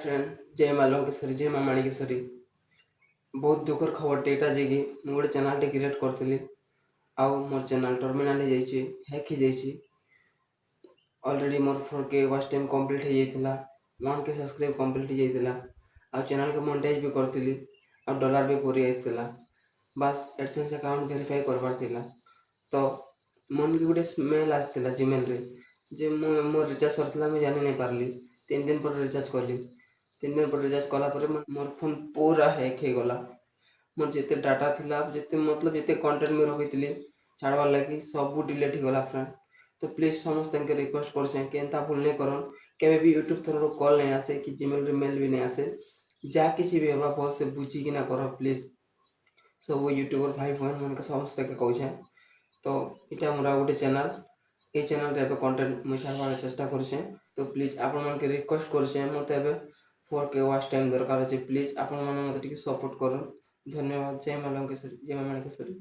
Friend जय माँ लंकेश्वरी जय माँ माणिकेश्वरी। बहुत दुखर खबर एटा जे कि मु गोटे चैनल क्रिएट करथिली आउ मोर चैनल टर्मिनाल हो जाइए, हैक हो जाइए। ऑलरेडी मोर 4K वॉच टाइम कंप्लीट हो जाइए, 1K सब्सक्राइब कंप्लीट हो जाइए, आ चैनल के मोनेटाइज भी करथिली आ डॉलर भी पूरी आइसला। बस एडसेंस अकाउंट वेरीफाई करबार थिला तो मन की गोटे मेल आसला जीमेल रे जे मोर रिचार्ज सरथिला मैं जानि नहीं पारली। 3 दिन पर रिचार्ज कली, 3 दिन पर रिचार्ज कलापर मोर फोन पूरा हैक हो गला। मोर जिते डाटा थिला जिते मतलब जिते कंटेंट में रखी छाड़वार लगी सब डिलीट हो गला फ्रेंड। तो प्लीज समस्त रिक्वेस्ट कर केनता भूल नहीं करन, केवे भी यूट्यूब तरह कॉल नहीं आसे कि जीमेल रे मेल भी नहीं आसे। जहाँ किसी भी होगा बहुत से बुझी कि ना करो प्लीज। सब यूट्यूबर भाई बहन मन के समस्त के कहूँ तो इटा मोर गोटे चैनल ये चैनल रे कंटेंट मुझे छाड़वार चेष्टा करुचे। तो प्लीज आपण मन के रिक्वेस्ट करुचे मत 4K वॉच टाइम दरकार अच्छे, प्लीज आपण मैंने मत सपोर्ट कर। धन्यवाद। जय माँ लंकेश्वरी जय माँ माणिकेश्वरी।